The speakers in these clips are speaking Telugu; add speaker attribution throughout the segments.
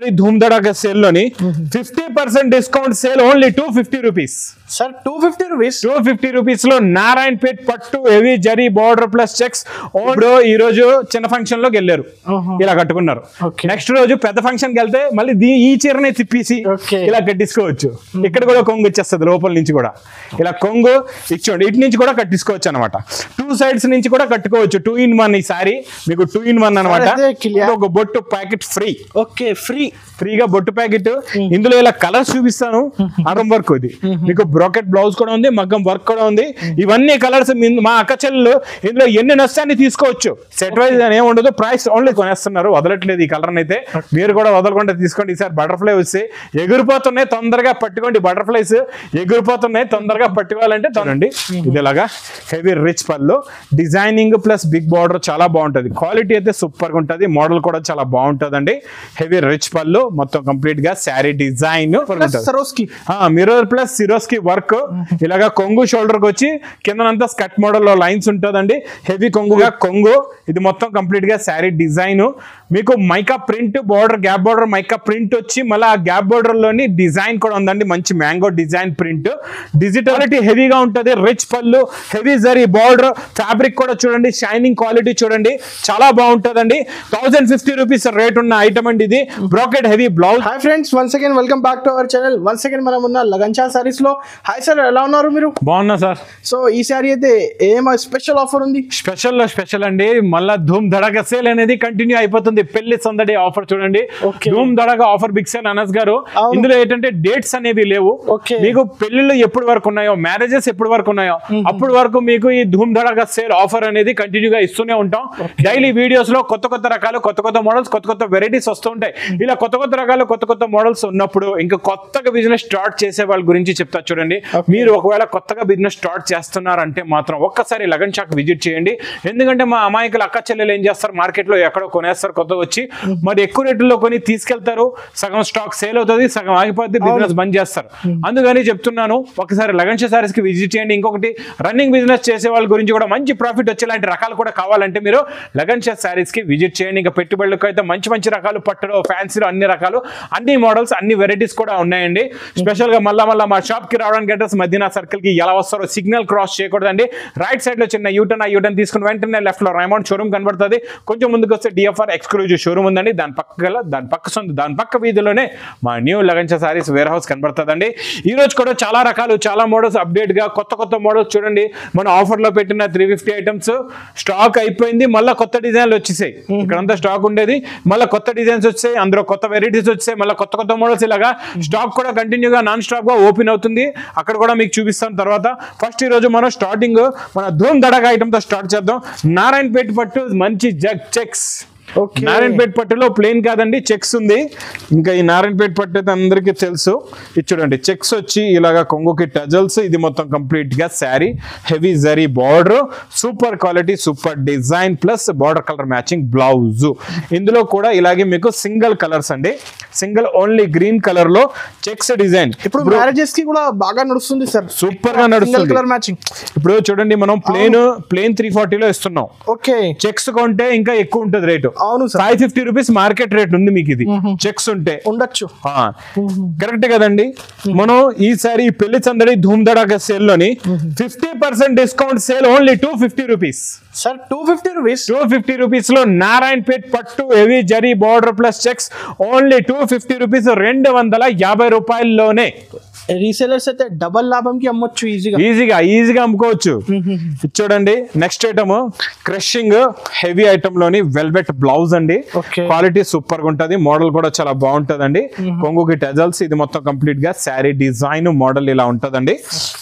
Speaker 1: धूम धड़ाका sale 50% discount sale only 250 rupees
Speaker 2: sir 250 rupees
Speaker 1: 250 rupees లో నారాయణపేట్ పట్టు heavy zari border plus checks ఇప్పుడు ఈ రోజు చిన్న ఫంక్షన్ లోకి వెళ్ళారు ఇలా కట్టుకున్నారు నెక్స్ట్ రోజు పెద్ద ఫంక్షన్ కి వెళ్తే మళ్ళీ ఈ చీరనే తిప్పేసి ఇలా కట్టించుకోవచ్చు ఇక్కడ కూడా కొంగు వచ్చేస్తుంది లోపల నుంచి కూడా ఇలా కొంగు ఇచ్చోండి ఇటు నుంచి కూడా కట్టించుకోవచ్చు అన్నమాట టూ సైడ్స్ నుంచి కూడా కట్టుకోవచ్చు 2 in 1 ఈ సారీ మీకు 2 in 1 అన్నమాట ఒక బొట్టు ప్యాకెట్ ఫ్రీ
Speaker 2: ఓకే
Speaker 1: ఫ్రీగా బొట్టు ప్యాకెట్ ఇందులో ఇలా కలర్స్ చూపిస్తాను అరం వర్క్ ఇది మీకు బ్రాకెట్ బ్లౌజ్ కూడా ఉంది మగ్గం వర్క్ కూడా ఉంది ఇవన్నీ కలర్స్ మా అక్క చెల్లెలు ఇందులో ఎన్ని నష్టాన్ని తీసుకోవచ్చు సెట్ వైజ్ అని ఏముండదు ప్రైస్ ఓన్లీ కొనేస్తున్నారు వదలట్లేదు ఈ కలర్ అయితే మీరు కూడా వదలకుండా తీసుకోండి ఈసారి బటర్ఫ్లై వస్తే ఎగిరిపోతున్నాయి తొందరగా పట్టుకోండి బటర్ఫ్లైస్ ఎగిరిపోతున్నాయి తొందరగా పట్టుకోవాలంటే తొందండి ఇదిలాగా హెవీ రిచ్ పళ్ళు డిజైనింగ్ ప్లస్ బిగ్ బార్డర్ చాలా బాగుంటుంది క్వాలిటీ అయితే సూపర్ గా ఉంటుంది మోడల్ కూడా చాలా బాగుంటుందండి హెవీ రిచ్ పళ్ళు మొత్తం కంప్లీట్ గా sari design mirror plus Swarovski work ఇలాగా కొంగు షోల్డర్ కి వచ్చి కిందనంతా స్కట్ మోడల్ లో లైన్స్ ఉంటుందండి హెవీ కొంగుగా కొంగు ఇది మొత్తం కంప్లీట్ గా శారీ డిజైన్ మీకు mica print border gap border mica print వచ్చి మళ్ళీ ఆ గ్యాప్ బార్డర్ లోని డిజైన్ కూడా ఉందండి మంచి మ్యాంగో డిజైన్ ప్రింట్ డిజిటాలిటీ హెవీగా ఉంటుంది రిచ్ పళ్ళు హెవీ జరీ బార్డర్ ఫ్యాబ్రిక్ కూడా చూడండి షైనింగ్ క్వాలిటీ చూడండి చాలా బాగుంటుందండి 1050 రూపీస్ రేట్ ఉన్న ఐటమ్ అండి ఇది bracket heavy blouse
Speaker 2: hi friends once again welcome back to our channel once again మనం ఉన్న లగన్చా సారీస్ లో హాయ్ సార్ ఎలా ఉన్నారు మీరు
Speaker 1: బాగున్నా సార్
Speaker 2: సో ఈ సారీ అయితే ఏం స్పెషల్ ఆఫర్ ఉంది
Speaker 1: స్పెషల్ అండి మళ్ళా ధూమ్ ధడాకా సేల్ అనేది కంటిన్యూ అయిపోతుంది పెళ్లి సందడి ఆఫర్ చూడండి ధూమ్ ధడాకా ఆఫర్ బిగ్ సేల్ అనస్ గారు ఇందులో ఏంటంటే డేట్స్ అనేవి లేవు మీకు పెళ్లిళ్ళు ఎప్పుడు వరకు ఉన్నాయో మ్యారేజెస్ ఎప్పుడు వరకు ఉన్నాయో అప్పుడు వరకు మీకు ఈ ధూమ్ ధడాకా సేల్ ఆఫర్ అనేది కంటిన్యూగా ఇస్తూనే ఉంటాం డైలీ వీడియోస్ లో కొత్త రకాలు కొత్త మోడల్స్ కొత్త వెరైటీస్ వస్తూ ఉంటాయి ఇలా కొత్త రకాలు కొత్త మోడల్స్ ఉన్నప్పుడు ఇంకా కొత్తగా బిజినెస్ స్టార్ట్ చేసే వాళ్ళ గురించి చెప్తా చూడండి మీరు ఒకవేళ కొత్తగా బిజినెస్ స్టార్ట్ చేస్తున్నారంటే మాత్రం ఒక్కసారి లగన్ షాక్ విజిట్ చేయండి ఎందుకంటే మా అమాయకులు అక్క చెల్లెలు ఏం చేస్తారు మార్కెట్ లో ఎక్కడో కొనేస్తారు కొత్త వచ్చి మరి ఎక్కువ రేట్లలో కొని తీసుకెళ్తారు సగం స్టాక్ సేల్ అవుతుంది సగం ఆగిపోద్ది బిజినెస్ బంద్ చేస్తారు అందుకని చెప్తున్నాను ఒకసారి లగన్ షా సారీస్ కి విజిట్ చేయండి ఇంకొకటి రన్నింగ్ బిజినెస్ చేసే వాళ్ళ గురించి కూడా మంచి ప్రాఫిట్ వచ్చేలాంటి రకాలు కూడా కావాలంటే మీరు లగన్ షా సారీస్ కి విజిట్ చేయండి ఇంకా పెట్టుబడులకు అయితే మంచి రకాలు పట్టులో ఫ్యాన్సీలో అన్ని రకాలు అన్ని మోడల్స్ అన్ని వెరైటీస్ కూడా ఉన్నాయండి స్పెషల్ గా మళ్ళా మా షాప్ కి రావడానికి అడ్రస్ మదీనా సర్కిల్ కి ఎలా వస్తారో సిగ్నల్ క్రాస్ చేయకూడదండి రైట్ సైడ్ లో చిన్న యూటర్న్ తీసుకుని వెంటనే లెఫ్ట్ లో రైమౌండ్ షోరూమ్ కనబడుతుంది కొంచెం ముందుకు వస్తే డిఎఫ్ఆర్ ఎక్స్క్లూజివ్ షోరూమ్ ఉందండి దాని పక్క వీధిలోనే మా new Lagan Shah sarees warehouse కనబడుతుందండి ఈ రోజు కూడా చాలా రకాలు చాలా మోడల్స్ అప్డేట్ గా కొత్త మోడల్స్ చూడండి మనం ఆఫర్ లో పెట్టిన 350 ఐటమ్స్ స్టాక్ అయిపోయింది మళ్ళీ కొత్త డిజైన్లు వచ్చేసాయి ఇక్కడంతా స్టాక్ ఉండేది మళ్ళీ కొత్త డిజైన్స్ వచ్చాయి అందులో కొత్త వెరైటీస్ వచ్చాయి మళ్ళీ కొత్త మోడల్స్ ఇలాగా స్టాక్ కూడా కంటిన్యూగా నాన్ స్టాప్ గా ఓపెన్ అవుతుంది అక్కడ కూడా మీకు చూపిస్తాను తర్వాత ఫస్ట్ ఈ రోజు మనం స్టార్టింగ్ మన ధూమ్ ధడాకా ఐటమ్ తో స్టార్ట్ చేద్దాం నారాయణపేట్ పట్టు మంచి చెక్స్ నారాయణపేట్ పట్టులో ప్లేన్ కాదండి చెక్స్ ఉంది ఇంకా ఈ నారాయణపేట్ పట్టు అయితే అందరికీ తెలుసు ఇది చూడండి చెక్స్ వచ్చి ఇలాగా కొంగుకి టజల్స్ ఇది మొత్తం కంప్లీట్ గా sari heavy zari border super quality super design plus border colour matching blouse ఇందులో కూడా ఇలాగే మీకు సింగిల్ కలర్స్ అండి సింగిల్ ఓన్లీ గ్రీన్ కలర్ లో చెక్స్ డిజైన్
Speaker 2: ఇప్పుడు మ్యారేజెస్ కి కూడా బాగా నడుస్తుంది సార్
Speaker 1: సూపర్ గా నడుస్తుంది కలర్ మ్యాచింగ్ ఇప్పుడు చూడండి మనం ప్లేన్ 340 లో ఇస్తున్నాం ఓకే చెక్స్ కొంటే ఇంకా ఎక్కువ ఉంటుంది రేటు అవును 550 రూపీస్ మార్కెట్ రేట్ ఉంది మీకు ఇది చెక్స్ ఉంటే ఉండొచ్చు కరెక్ట్ కదండి మనం ఈసారి పెళ్లి సందడి ధూమ్ ధడాకా సేల్ లోని 50% discount sale only 250 rupees
Speaker 2: sir 250
Speaker 1: rupees లో నారాయణపేట్ పట్టు heavy zari border plus checks only 250 rupees 250 రూపాయల్లోనే
Speaker 2: రీసేలర్స్ అయితే డబల్ లాభంకి అమ్మొచ్చు
Speaker 1: ఈజీగా అమ్ముకోవచ్చు చూడండి next item crushing heavy item లోని వెల్వెట్ బ్లౌజ్ అండి క్వాలిటీ సూపర్ గా ఉంటది మోడల్ కూడా చాలా బాగుంటదండి కొంగుకి టజల్స్ ఇది మొత్తం కంప్లీట్ గా శారీ డిజైన్ మోడల్ ఇలా ఉంటదండి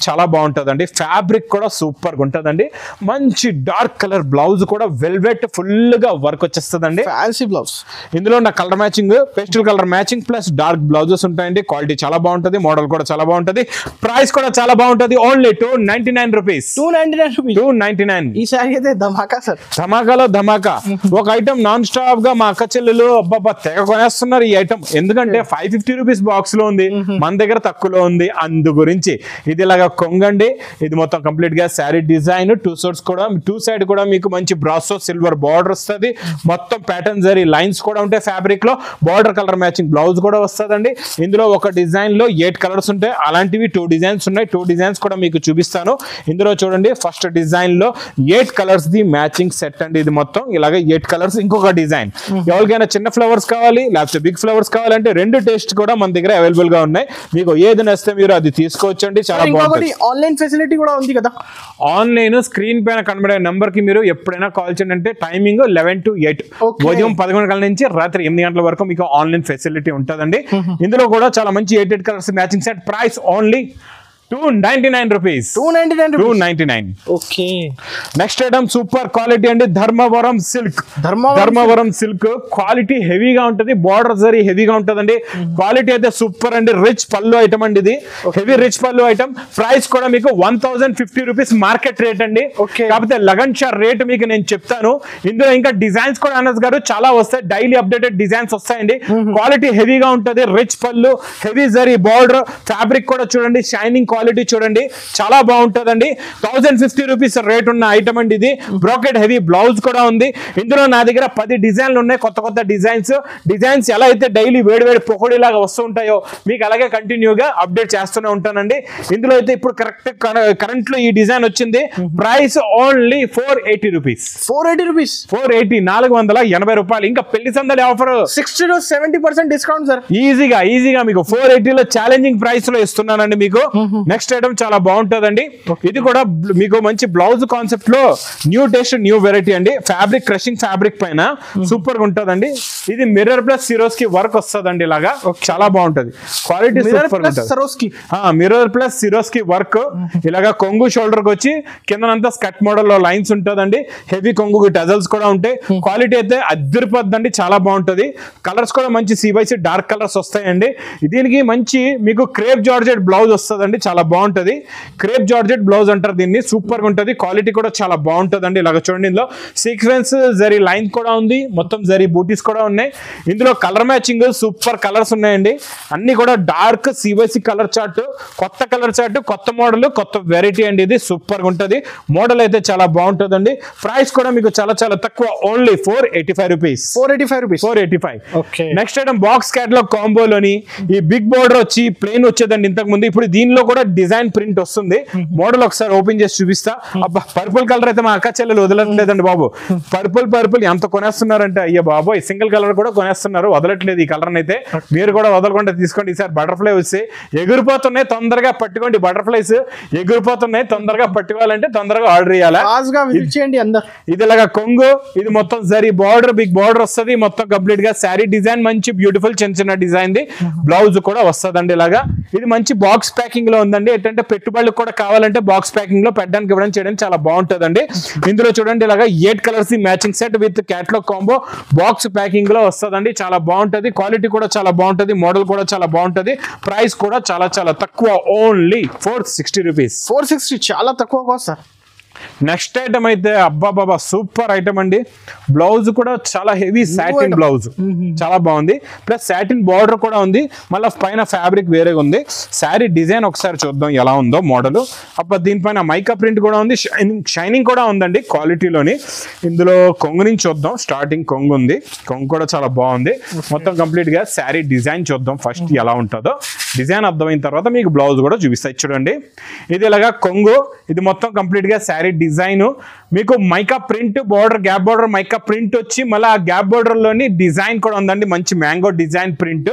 Speaker 1: చాలా బాగుంటదండి ఫ్యాబ్రిక్ కూడా సూపర్ గా ఉంటదండి మంచి డార్క్ కలర్ బ్లౌజ్ కూడా వెల్వెట్ ఫుల్ గా వర్క్ వచ్చేస్తుందండి
Speaker 2: ఫ్యాన్సీ బ్లౌజ్
Speaker 1: ఇందులో నా colour matching pastel colour matching plus dark blouses ఉంటాయండి క్వాలిటీ చాలా బాగుంటది మోడల్ కూడా చాలా బాగుంటది. ప్రైస్ కూడా చాలా బాగుంటది. Only 299 rupees. 299.
Speaker 2: ఈ సారీ అయితే ధమాకా సార్,
Speaker 1: ధమాకాలో ధమాకా. ఒక ఐటమ్ నాన్ స్టాప్ గా మా అక్క చెల్లెలు అబ్బాబ్బా తెగ కొనేస్తున్నారు ఈ ఐటమ్. ఎందుకంటే 550 రూపీస్ బాక్స్ లో ఉంది, మన దగ్గర తక్కువలో ఉంది. అందు గురించి ఇది ఇలాగా కొంగండి. ఇది మొత్తం కంప్లీట్ గా శారీ డిజైన్, టూ సైడ్ కూడా మీకు మంచి బ్రాసో సిల్వర్ బార్డర్ వస్తుంది. మొత్తం ప్యాటర్న్ జరీ లైన్స్ కూడా ఉంటాయి. ఫ్యాబ్రిక్ లో బార్డర్ కలర్ మ్యాచింగ్ బ్లౌజ్ కూడా వస్తుందండి. ఇందులో ఒక డిజైన్ లో 8 కలర్స్ ఉంటాయి. అలాంటివి 2 డిజైన్స్ ఉన్నాయి. 2 డిజైన్స్ కూడా మీకు చూపిస్తాను. ఇందులో చూడండి, ఫస్ట్ డిజైన్ లో 8 కలర్స్ ది మ్యాచింగ్ సెట్ అండి. ఇది మొత్తం ఇలాగే 8 కలర్స్. ఇంకొక డిజైన్, ఎవరికైనా చిన్న ఫ్లవర్స్ కావాలి లేకపోతే బిగ్ ఫ్లవర్స్ కావాలంటే 2 టేస్ట్ కూడా మన దగ్గర అవైలబుల్ గా ఉన్నాయి. మీకు ఏది నచ్చితే మీరు అది తీసుకోవచ్చండి. చాలా బాగుంటుంది.
Speaker 2: ఆన్లైన్ ఫెసిలిటీ కూడా ఉంది కదా.
Speaker 1: ఆన్లైన్ స్క్రీన్ పైన కనబడే నెంబర్ కి మీరు ఎప్పుడైనా కాల్ చేయండి. అంటే టైమింగ్ 11 to 8, ఉదయం 11 గంటల నుంచి రాత్రి 8 గంటల వరకు మీకు ఆన్లైన్ ఫెసిలిటీ ఉంటుందండి. ఇందులో కూడా చాలా మంచి 8 colours matching set. Price only 299 rupees. 299.
Speaker 2: Okay.
Speaker 1: Next item super quality అండి. ధర్మవరం సిల్క్. క్వాలిటీ హెవీగా ఉంటుంది. బార్డర్ జరీ హెవీగా ఉంటుందండి. క్వాలిటీ అయితే సూపర్ అండి. రిచ్ పళ్ళు ఐటమ్ అండి. ఇది హెవీ రిచ్ పళ్ళు ఐటమ్. ప్రైస్ కూడా మీకు 1050 రూపీస్ మార్కెట్ రేట్ అండి. కాకపోతే లగన్ షార్ రేట్ మీకు నేను చెప్తాను. ఇందులో ఇంకా డిజైన్స్ కూడా అనస్ గారు చాలా వస్తాయి. డైలీ అప్డేటెడ్ డిజైన్స్ వస్తాయండి. క్వాలిటీ హెవీగా ఉంటుంది. రిచ్ పళ్ళు, హెవీ జరీ బార్డర్, ఫ్యాబ్రిక్ కూడా చూడండి, షైనింగ్ క్వాలిటీ చూడండి, చాలా బాగుంటుందండి. 1050 రూపీస్ రేట్ ఉన్న ఐటమ్ అండి. ఇది బ్రోకెడ్ హెవీ బ్లౌజ్ కూడా ఉంది. ఇందులో నా దగ్గర 10 డిజైన్లు ఉన్నాయి. కొత్త డిజైన్స్ ఎలా అయితే డైలీ వేడి పొకోడీ లాగా వస్తూ ఉంటాయో మీకు అలాగే కంటిన్యూగా అప్డేట్ చేస్తూనే ఉంటానండి. ఇందులో అయితే ఇప్పుడు కరెంట్ లో ఈ డిజైన్ వచ్చింది. Price only 480 rupees. 480 రూపాయలు. ఇంకా పెళ్లి సందడి ఆఫర్
Speaker 2: 60 to 70% డిస్కౌంట్ సార్.
Speaker 1: ఈజీగా మీకు 480 లో ఛాలెంజింగ్ ప్రైస్ లో ఇస్తున్నానండి మీకు. నెక్స్ట్ ఐటమ్ చాలా బాగుంటుందండి. ఇది కూడా మీకు మంచి బ్లౌజ్ కాన్సెప్ట్ లో న్యూ టేస్ట్, న్యూ వెరైటీ అండి. ఫ్యాబ్రిక్ క్రషింగ్ ఫ్యాబ్రిక్ పైన సూపర్ గా ఉంటుందండి. ఇది మిర్రర్ ప్లస్ సిరోస్కి వర్క్ వస్తుందండి. ఇలాగా చాలా బాగుంటుంది. క్వాలిటీ సూపర్ ఉంటుంది. మిర్రర్ ప్లస్ సిరోస్కి వర్క్ ఇలాగా కొంగు షోల్డర్ కి వచ్చి కిందనంతా స్కట్ మోడల్ లో లైన్స్ ఉంటుందండి. హెవీ కొంగు టజల్స్ కూడా ఉంటాయి. క్వాలిటీ అయితే అద్దరిపోద్దండి. చాలా బాగుంటుంది. కలర్స్ కూడా మంచి CYC డార్క్ కలర్స్ వస్తాయండి. దీనికి మంచి మీకు క్రేప్ జార్జెట్ బ్లౌజ్ వస్తుందండి. చాలా బాగుంటది. క్రేప్ జార్జెట్ బ్లౌజ్ అంటారు దీన్ని. సూపర్ గా ఉంటది. క్వాలిటీ కూడా చాలా బాగుంటుందండి. ఇలాగ చూడండి, ఇందులో సీక్వెన్స్ జరీ లైన్ కూడా ఉంది. మొత్తం జరీ బూటీస్ కూడా ఉన్నాయి. ఇందులో కలర్ మ్యాచింగ్ సూపర్ కలర్స్ ఉన్నాయండి. అన్ని కూడా డార్క్ CYC కలర్ చార్ట్, కొత్త కలర్ చార్ట్, కొత్త మోడల్, కొత్త వెరైటీ అండి. ఇది సూపర్ గా ఉంటది. మోడల్ అయితే చాలా బాగుంటుందండి. ప్రైస్ కూడా మీకు చాలా తక్కువ. Only 485 rupees. 485. Next item box catalogue కాంబోలోని ఈ బిగ్ బోర్డర్ వచ్చి ప్లెయిన్ వచ్చేదండి ఇంతకు ముందు. ఇప్పుడు దీనిలో కూడా డిజైన్ ప్రింట్ వస్తుంది. మోడల్ ఒకసారి ఓపెన్ చేసి చూపిస్తా. అబ్బా, పర్పుల్ కలర్ అయితే మా అక్క చెల్లెలు వదలట్లేదండి బాబు. పర్పుల్ ఎంత కొనేస్తున్నారంటే అయ్యో బాబోయ్, సింగిల్ కలర్ కూడా కొనేస్తున్నారు. వదలట్లేదు ఈ కలర్ అయితే. మీరు కూడా వదలకుండా తీసుకోండి. ఈసారి బటర్ఫ్లై వస్తే ఎగిరిపోతున్నాయి, తొందరగా పట్టుకోండి. బటర్ఫ్లైస్ ఎగిరిపోతున్నాయి, తొందరగా పట్టుకోవాలంటే తొందరగా ఆర్డర్ చేయాలి. ఇది ఇలాగా కొంగు, ఇది మొత్తం జరీ బార్డర్, బిగ్ బార్డర్ వస్తుంది. మొత్తం కంప్లీట్ గా శారీ డిజైన్ మంచి బ్యూటిఫుల్ చిన్న డిజైన్ ది. బ్లౌజ్ కూడా వస్తుందండి ఇలాగా. ఇది మంచి బాక్స్ ప్యాకింగ్ లో ఉందండి. ఏంటంటే పెట్టుబడులు కూడా కావాలంటే బాక్స్ ప్యాకింగ్ లో పెట్టడానికి ఇవ్వడం చేయడం చాలా బాగుంటుందండి. ఇందులో చూడండి ఇలాగా 8 colours matching set with catalogue combo box packing లో వస్తుందండి. చాలా బాగుంటది. క్వాలిటీ కూడా చాలా బాగుంటది. మోడల్ కూడా చాలా బాగుంటది. ప్రైస్ కూడా చాలా తక్కువ. Only 460 rupees.
Speaker 2: 460 చాలా తక్కువ కాస్ట్ సార్.
Speaker 1: నెక్స్ట్ ఐటమ్ అయితే అబ్బాబాబా సూపర్ ఐటమ్ అండి. బ్లౌజ్ కూడా చాలా హెవీ సాటిన్ బ్లౌజ్, చాలా బాగుంది. ప్లస్ సాటిన్ బార్డర్ కూడా ఉంది. మళ్ళీ పైన ఫ్యాబ్రిక్ వేరేగా ఉంది. శారీ డిజైన్ ఒకసారి చూద్దాం ఎలా ఉందో మోడల్. అబ్బా, దీనిపైన మైకా ప్రింట్ కూడా ఉంది. షైనింగ్ కూడా ఉందండి క్వాలిటీలోని. ఇందులో కొంగు నుంచి చూద్దాం. స్టార్టింగ్ కొంగు ఉంది. కొంగు కూడా చాలా బాగుంది. మొత్తం కంప్లీట్ గా శారీ డిజైన్ చూద్దాం ఫస్ట్ ఎలా ఉంటుందో. డిజైన్ అర్థమైన తర్వాత మీకు బ్లౌజ్ కూడా చూపిస్తాయి. చూడండి, ఇది ఇలాగా కొంగు. ఇది మొత్తం కంప్లీట్ గా శారీ డిజైన్. మీకు mica print border, gap border mica print వచ్చి మళ్ళీ ఆ గ్యాప్ బార్డర్ లోని డిజైన్ కూడా ఉందండి. మంచి mango design print,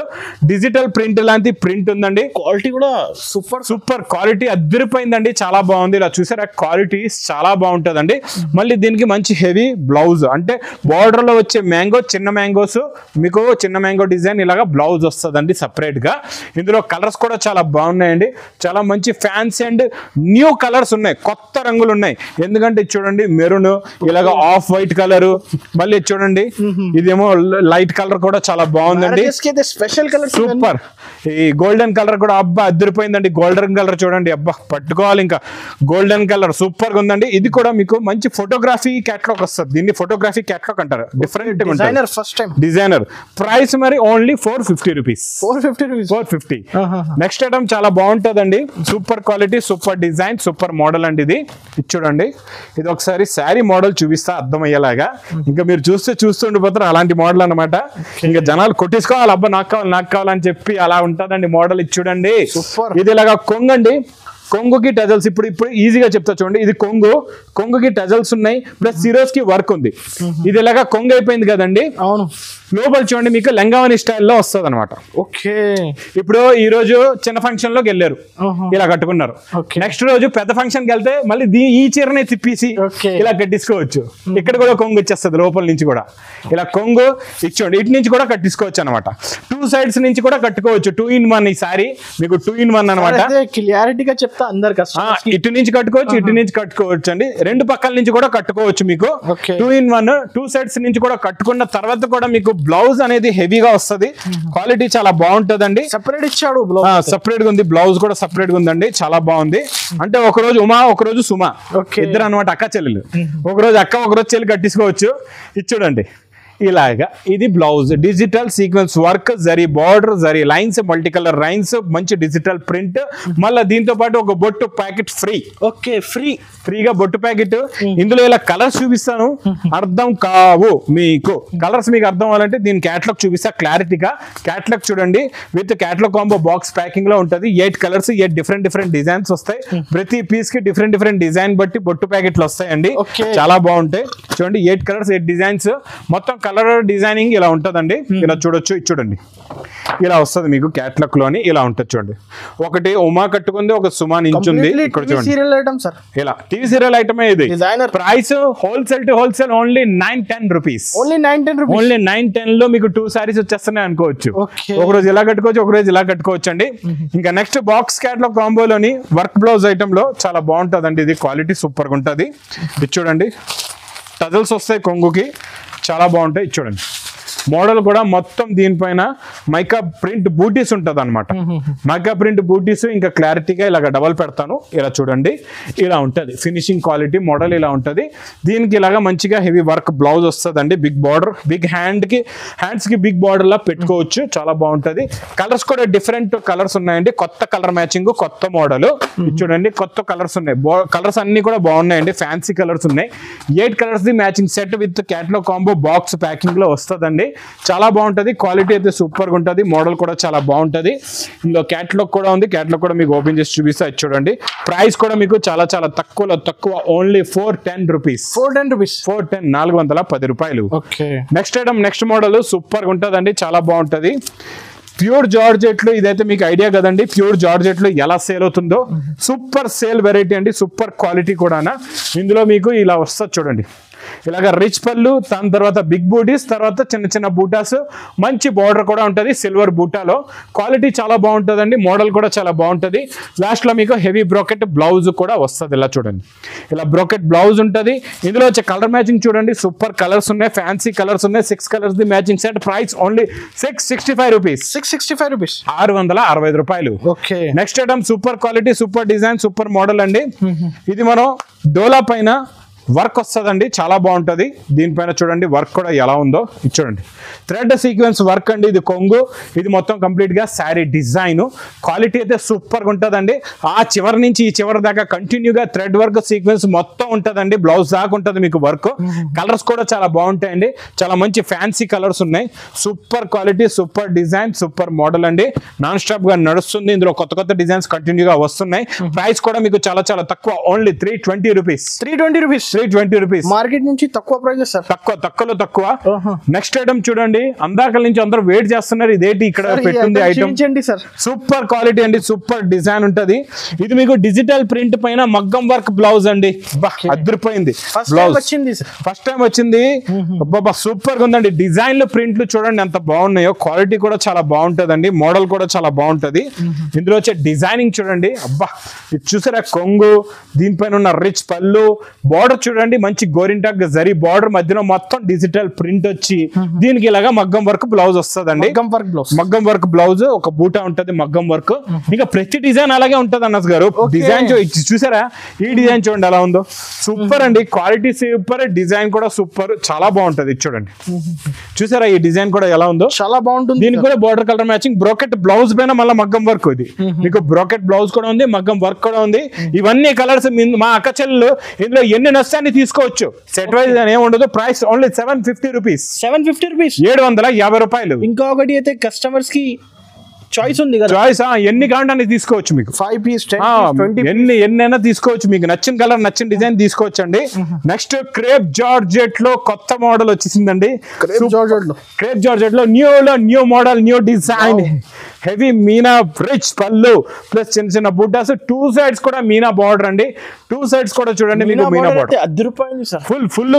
Speaker 1: digital print లాంటి ప్రింట్ ఉందండి.
Speaker 2: క్వాలిటీ కూడా
Speaker 1: సూపర్ క్వాలిటీ అద్దరిపోయిందండి. చాలా బాగుంది. ఇలా చూసారా, క్వాలిటీ చాలా బాగుంటుందండి. మళ్ళీ దీనికి మంచి హెవీ బ్లౌజ్, అంటే బార్డర్ లో వచ్చే మ్యాంగో, చిన్న మ్యాంగోస్, మీకు చిన్న మ్యాంగో డిజైన్ ఇలాగా బ్లౌజ్ వస్తుందండి సపరేట్ గా. ఇందులో కలర్స్ కూడా చాలా బాగున్నాయండి, చాలా మంచి ఫ్యాన్సీ అండ్ న్యూ కలర్స్ ఉన్నాయి, కొత్త రంగులు ఉన్నాయి. ఎందుకంటే చూడండి మెరూన్, ఇలాగ ఆఫ్ వైట్ కలర్, మళ్ళీ చూడండి ఇదేమో లైట్ కలర్ కూడా చాలా బాగుందండి,
Speaker 2: స్పెషల్ కలర్
Speaker 1: సూపర్. ఈ గోల్డెన్ కలర్ కూడా అబ్బా అదిరిపోయిందండి, గోల్డెన్ కలర్ చూడండి, అబ్బా పట్టుకోవాలి ఇంకా. గోల్డెన్ కలర్ సూపర్ గా ఉందండి. ఇది కూడా మీకు మంచి ఫోటోగ్రఫీ క్యాటలాగ్ వస్తుంది, దీన్ని ఫోటోగ్రఫీ క్యాటలాగ్ అంటారు. Different
Speaker 2: designer first time
Speaker 1: designer. Price మరి ఓన్లీ 450 రూపీస్. 450. నెక్స్ట్ ఐటమ్ చాలా బాగుంటుందండి, super quality, super design, super model అండి. ఇది చూడండి, ఇది ఒకసారి శారీ మోడల్ చూపిస్తా అర్థమయ్యేలాగా. ఇంకా మీరు చూస్తుండిపోతారు అలాంటి మోడల్ అనమాట. ఇంకా జనాలు కొట్టేసుకోవాలి, అబ్బా నాకు కావాలని చెప్పి అలా ఉంటుందండి మోడల్. ఇది చూడండి, ఇది ఇలాగా కొంగండి, కొంగుకి టజల్స్. ఇప్పుడు ఈజీగా చెప్తా చూడండి, ఇది కొంగుకి టజల్స్ ఉన్నాయి, ప్లస్ సిరోస్ కి వర్క్ ఉంది. ఇది ఇలాగా కొంగు అయిపోయింది కదండి,
Speaker 2: అవును.
Speaker 1: లోపల చూడండి మీకు లంగావని స్టైల్లో వస్తుంది అనమాట.
Speaker 2: ఓకే,
Speaker 1: ఇప్పుడు ఈ రోజు చిన్న ఫంక్షన్ లోకి వెళ్ళారు, ఇలా కట్టుకున్నారు. నెక్స్ట్ రోజు పెద్ద ఫంక్షన్ కి వెళ్తే మళ్ళీ ఈ చీరనే తిప్పేసి ఇలా కట్టించుకోవచ్చు. ఇక్కడ కూడా కొంగు వచ్చేస్తుంది లోపల నుంచి కూడా. ఇలా కొంగు ఇచ్చోండి, ఇటు నుంచి కూడా కట్టించుకోవచ్చు అనమాట. 2 sides నుంచి కూడా కట్టుకోవచ్చు. 2 in 1 ఈ సారీ మీకు 2 in 1 అనమాట.
Speaker 2: క్లియారిటీగా చెప్తా అందరికి.
Speaker 1: ఇటు నుంచి కట్టుకోవచ్చు, ఇటు నుంచి కట్టుకోవచ్చు అండి, రెండు పక్కల నుంచి కూడా కట్టుకోవచ్చు. మీకు 2 in 1, 2 sides నుంచి కూడా కట్టుకున్న తర్వాత కూడా మీకు బ్లౌజ్ అనేది హెవీగా వస్తుంది, క్వాలిటీ చాలా బాగుంటదండి.
Speaker 2: సెపరేట్ ఇచ్చాడు,
Speaker 1: సెపరేట్ గా ఉంది, బ్లౌజ్ కూడా సెపరేట్ గా ఉందండి, చాలా బాగుంది. అంటే ఒక రోజు ఉమా, ఒక రోజు సుమా, ఇద్దరు అనమాట అక్క చెల్లెలు. ఒక రోజు అక్క, ఒక రోజు చెల్లి కట్టించుకోవచ్చు. ఇది చూడండి ఇలాగా. ఇది blouse, digital sequence work, zari border, zari lines, multi colour lines, మంచి డిజిటల్ ప్రింట్. మళ్ళీ దీంతో పాటు ఒక బొట్టు ప్యాకెట్ ఫ్రీ.
Speaker 2: ఓకే,
Speaker 1: ఫ్రీగా బొట్టు ప్యాకెట్. ఇందులో ఇలా కలర్స్ చూపిస్తాను, అర్థం కావు మీకు. కలర్స్ మీకు అర్థం అవ్వాలంటే దీని క్యాటలాగ్ చూపిస్తా క్లారిటీగా. క్యాటలాగ్ చూడండి, with catalogue combo box packing లో ఉంటది. 8 కలర్స్, 8 డిఫరెంట్ డిజైన్స్ వస్తాయి. ప్రతి పీస్ కి డిఫరెంట్ డిజైన్ బట్టి బొట్టు ప్యాకెట్లు వస్తాయండి, చాలా బాగుంటాయి. చూడండి 8 కలర్స్, 8 డిజైన్స్, మొత్తం కలర్ డిజైనింగ్ ఇలా ఉంటదండి. ఇలా చూడొచ్చు, చూడండి ఇలా వస్తుంది మీకు క్యాటలాగ్ లోని. ఇలా ఉంటుంది చూడండి, ఒకటి ఉమా కట్టుకుంది, ఒక సుమా నించుంది. ఇక్కడ చూడండి ఇలా టీవీ సీరియల్ ఐటమే ఇది. Price wholesale to wholesale only 910 rupees. Only 910 లో మీకు 2 sarees వచ్చేస్తున్నాయి అనుకోవచ్చు. ఒక రోజు ఇలా కట్టుకోవచ్చు, ఒక రోజు ఇలా కట్టుకోవచ్చు అండి. ఇంకా నెక్స్ట్ బాక్స్ క్యాటలాగ్ కాంబోలోని వర్క్ బ్లౌజ్ ఐటమ్ లో చాలా బాగుంటదండి. ఇది క్వాలిటీ సూపర్ గా ఉంటది. ఇది చూడండి, టజల్స్ వస్తాయి కొంగుకి, చాలా బాగుంటాయి. చూడండి మోడల్ కూడా మొత్తం దీనిపైన మైకా ప్రింట్ బూటీస్ ఉంటుంది అనమాట. మైకా ప్రింట్ బూటీస్ ఇంకా క్లారిటీగా ఇలాగ డబల్ పెడతాను. ఇలా చూడండి, ఇలా ఉంటుంది ఫినిషింగ్ క్వాలిటీ మోడల్ ఇలా ఉంటుంది. దీనికి ఇలాగా మంచిగా హెవీ వర్క్ బ్లౌజ్ వస్తుందండి. బిగ్ బార్డర్, బిగ్ హ్యాండ్స్ కి బిగ్ బార్డర్ లా పెట్టుకోవచ్చు, చాలా బాగుంటది. కలర్స్ కూడా డిఫరెంట్ కలర్స్ ఉన్నాయండి, కొత్త కలర్ మ్యాచింగ్, కొత్త మోడల్. చూడండి కొత్త కలర్స్ ఉన్నాయి, కలర్స్ అన్ని కూడా బాగున్నాయండి, ఫ్యాన్సీ కలర్స్ ఉన్నాయి. 8 colours the matching set with catalogue combo box packing లో వస్తుందండి. చాలా బాగుంటది, క్వాలిటీ అయితే సూపర్ గా ఉంటది, మోడల్ కూడా చాలా బాగుంటది. ఇందులో క్యాటలాగ్ కూడా ఉంది, క్యాటలాగ్ కూడా మీకు ఓపెన్ చేసి చూపిస్తా. చూడండి ప్రైస్ కూడా మీకు చాలా తక్కువ, ఓన్లీ 410 రూపీస్. 410 రూపాయలు. Next item, next model super గా ఉంటదండి, చాలా బాగుంటది. ప్యూర్ జార్జెట్ లో ఇదైతే మీకు ఐడియా కదండి, ప్యూర్ జార్జెట్ లో ఎలా సేల్ అవుతుందో. సూపర్ సేల్ వెరైటీ అండి, సూపర్ క్వాలిటీ కూడా. ఇందులో మీకు ఇలా వస్తుంది చూడండి, ఇలాగ రిచ్ పళ్ళు, దాని తర్వాత బిగ్ బూటీస్, తర్వాత చిన్న బూటాస్, మంచి బార్డర్ కూడా ఉంటుంది సిల్వర్ బూటాలో. క్వాలిటీ చాలా బాగుంటుందండి, మోడల్ కూడా చాలా బాగుంటుంది. లాస్ట్ లో మీకు హెవీ బ్రోకెట్ బ్లౌజ్ కూడా వస్తుంది. ఇలా చూడండి, ఇలా బ్రోకెట్ బ్లౌజ్ ఉంటుంది. ఇందులో వచ్చే కలర్ మ్యాచింగ్ చూడండి, సూపర్ కలర్స్ ఉన్నాయి, ఫ్యాన్సీ కలర్స్ ఉన్నాయి. 6 colours the matching set. Price only 665 rupees. 665 రూపాయలు. Next item super quality, super design, super model అండి. ఇది మనం డోలా పైన వర్క్ వస్తుందండి, చాలా బాగుంటుంది. దీనిపైన చూడండి వర్క్ కూడా ఎలా ఉందో, ఇది చూడండి థ్రెడ్ సీక్వెన్స్ వర్క్ అండి. ఇది కొంగు, ఇది మొత్తం కంప్లీట్ గా శారీ డిజైన్. క్వాలిటీ అయితే సూపర్ గా ఉంటుందండి. ఆ చివరి నుంచి ఈ చివరి దాకా కంటిన్యూగా థ్రెడ్ వర్క్ సీక్వెన్స్ మొత్తం ఉంటుందండి, బ్లౌజ్ దాకా ఉంటుంది మీకు వర్క్. కలర్స్ కూడా చాలా బాగుంటాయండి, చాలా మంచి ఫ్యాన్సీ కలర్స్ ఉన్నాయి. Super quality, super design, super model అండి, నాన్ స్టాప్ గా నడుస్తుంది. ఇందులో కొత్త డిజైన్స్ కంటిన్యూగా వస్తున్నాయి. ప్రైస్ కూడా మీకు చాలా తక్కువ, ఓన్లీ 320 రూపీస్. 320 రూపీస్.
Speaker 2: మార్కెట్ నుంచి తక్కువ ప్రైజెస్ సార్.
Speaker 1: తక్కువలో తక్కువ. నెక్స్ట్ ఐటమ్ చూడండి, అందాకల నుంచి అందరూ వెయిట్ చేస్తున్నారు. ఇదేంటి ఇక్కడ పెట్టుంది ఐటమ్, సూపర్ క్వాలిటీ అండి, సూపర్ డిజైన్ ఉంటది. ఇది మీకు డిజిటల్ ప్రింట్ పైన మగ్గం వర్క్ బ్లౌజ్ అండి, అదిరిపోయింది బ్లౌజ్. ఫస్ట్ టైం వచ్చింది, సూపర్ గా ఉందండి. డిజైన్లు ప్రింట్లు చూడండి ఎంత బాగున్నాయో, క్వాలిటీ కూడా చాలా బాగుంటదండి, మోడల్ కూడా చాలా బాగుంటది. ఇందులో వచ్చే డిజైనింగ్ చూడండి, అబ్బా ఇది చూసారా, కొంగు, దీనిపైన ఉన్న రిచ్ పళ్ళు, బార్డర్ చూడండి మంచి గోరింటాక్ జరీ బార్డర్, మధ్యలో మొత్తం డిజిటల్ ప్రింట్ వచ్చి దీనికి ఇలాగా మగ్గం వర్క్ బ్లౌజ్ వస్తుందండి. మగ్గం వర్క్ బ్లౌజ్, ఒక బూటా ఉంటది మగ్గం వర్క్. ఇంకా ప్రతి డిజైన్ అలాగే ఉంటది అన్నస్ గారు. డిజైన్ చూసారా, ఈ డిజైన్ చూడండి ఎలా ఉందో, సూపర్ అండి, క్వాలిటీ సూపర్, డిజైన్ కూడా సూపర్, చాలా బాగుంటది. చూడండి చూసారా ఈ డిజైన్ కూడా ఎలా ఉందో, చాలా బాగుంటుంది. దీనికి కూడా border colour matching, brocade blouse పైన మళ్ళీ మగ్గం వర్క్. ఇది మీకు బ్రోకెట్ బ్లౌజ్ కూడా ఉంది, మగ్గం వర్క్ కూడా ఉంది. ఇవన్నీ కలర్స్ మా అక్క చెల్లెలు ఇందులో ఎన్ని నష్టాన్ని తీసుకోవచ్చు. సెట్ వైజ్ అని ఏముండదు. Price only 750 rupees. 750 రూపాయలు.
Speaker 2: ఇంకొకటి అయితే కస్టమర్స్ కి చాయిస్ ఉంది కదా,
Speaker 1: చాయిస్ ఎన్ని కావాలంటే తీసుకోవచ్చు. మీకు
Speaker 2: 5 పీస్
Speaker 1: ఎన్నైనా తీసుకోవచ్చు, మీకు నచ్చిన కలర్ నచ్చిన డిజైన్ తీసుకోవచ్చు అండి. నెక్స్ట్ క్రేప్ జార్జెట్ లో కొత్త మోడల్ వచ్చేసిందండి. క్రేప్ జార్జెట్ లో new model, new design, heavy Meena rich పళ్ళు ప్లస్ చిన్న చిన్న బుడ్డాస్, 2 సైడ్స్ కూడా మీనా బార్డర్ అండి. 2 సైడ్స్ కూడా చూడండి మీకు మీనా బార్డర్, ఫుల్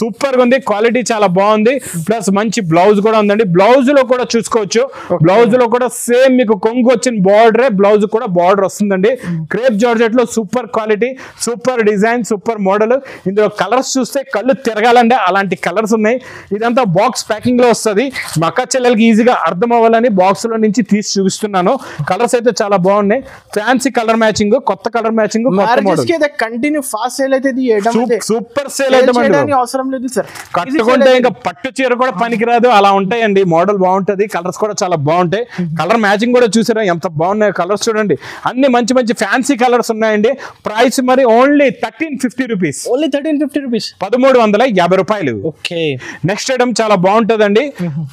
Speaker 1: సూపర్ గా ఉంది. క్వాలిటీ చాలా బాగుంది. ప్లస్ మంచి బ్లౌజ్ కూడా ఉందండి. బ్లౌజ్ లో కూడా చూసుకోవచ్చు. బ్లౌజ్ లో కూడా సేమ్ మీకు కొంగు వచ్చిన బార్డరే, బ్లౌజ్ కూడా బార్డర్ వస్తుందండి. క్రేప్ జార్జెట్ లో super quality, super design, super model. ఇందులో కలర్స్ చూస్తే కళ్ళు తిరగాలండి, అలాంటి కలర్స్ ఉన్నాయి. ఇదంతా బాక్స్ ప్యాకింగ్ లో వస్తుంది. మా అక్క చెల్లెలకి ఈజీగా అర్థం అవ్వాలని బాక్స్ లో నుంచి తీసి చూపిస్తున్నాను. కలర్స్ అయితే చాలా బాగున్నాయి. ఫ్యాన్సీ కలర్ మ్యాచింగ్, కొత్త colour matching,
Speaker 2: continue fast sale అయితే
Speaker 1: సూపర్ సేల్ అయితే
Speaker 2: అవసరం లేదు సార్.
Speaker 1: కట్టుకుంటే ఇంకా పట్టు చీర కూడా పనికిరాదు, అలా ఉంటాయండి. మోడల్ బాగుంటది, కలర్స్ కూడా చాలా బాగుంటాయి. కలర్ మ్యాచింగ్ కూడా చూసారా ఎంత బాగున్నాయి కలర్స్. చూడండి అన్ని మంచి మంచి ఫ్యాన్సీ కలర్స్ ఉన్నాయండి. ప్రైస్ మరి ఓన్లీ 1350 రూపీస్. 1350 రూపాయలు. నెక్స్ట్ ఐటమ్ చాలా బాగుంటదండి.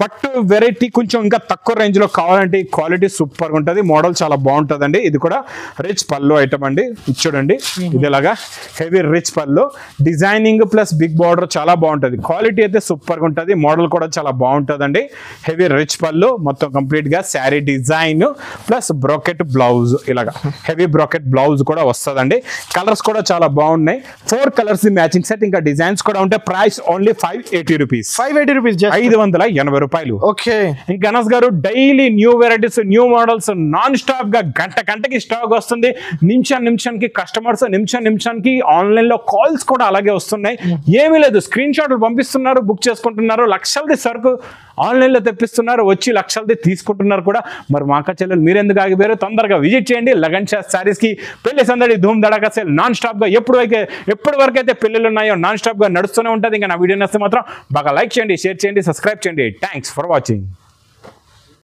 Speaker 1: పట్టు వెరైటీ కొంచెం ఇంకా తక్కువ రేంజ్ లో కావాలంటే క్వాలిటీ సూపర్ గా ఉంటది, మోడల్ చాలా బాగుంటదండి. ఇది కూడా రిచ్ పళ్ళు ఐటమ్ అండి. ఇది చూడండి, ఇది ఇలాగా హెవీ రిచ్ పళ్ళు, డిజైనింగ్ ప్లస్ బిగ్ బార్డర్, చాలా బాగుంటది. క్వాలిటీ అయితే సూపర్ గా ఉంటది, మోడల్ కూడా చాలా బాగుంటదండి. హెవీ రిచ్ పళ్ళు, మొత్తం కంప్లీట్ గా sari design plus brocade blouse, ఇలాగా హెవీ బ్రోకెట్ బ్లౌజ్ కూడా వస్తుందండి. కలర్స్ కూడా చాలా బాగున్నాయి. 4 కలర్స్ మ్యాచింగ్ సెట్, ఇంకా డిజైన్స్ కూడా ఉంటాయి. Price only 580 rupees. 580 రూపాయలు. ఇంకా అనస్ గారు daily new varieties, new models non stop గా గంటకి స్టాక్ వస్తుంది. నిమిషానికి కస్టమర్స్, నిమిషానికి ఆన్లైన్ లో కాల్స్ కూడా అలాగే వస్తున్నాయి. ఏమీ లేదు, స్క్రీన్ షాట్లు పంపిస్తున్నారు, బుక్ చేసుకుంటున్నారు. లక్షలది సరుకు ఆన్లైన్ లో తెప్పిస్తున్నారు, వచ్చి లక్షలది తీసుకుంటున్నారు కూడా. మరి మా అక్క చెల్లెలు మీరెందుకు ఆగిపోయారు? తొందరగా విజిట్ చేయండి లగన్ సారీస్ కి. పెళ్లి సందడి ధూమ్ ధడాకా సేల్ నాన్ స్టాప్ గా ఎప్పటి వరకు అయితే పెళ్లిళ్ళు ఉన్నాయో నాన్ స్టాప్ గా నడుస్తూనే ఉంటుంది. ఇంకా నా వీడియో నచ్చితే మాత్రం బాగా లైక్ చేయండి, షేర్ చేయండి, సబ్స్క్రైబ్ చేయండి. Thanks for watching.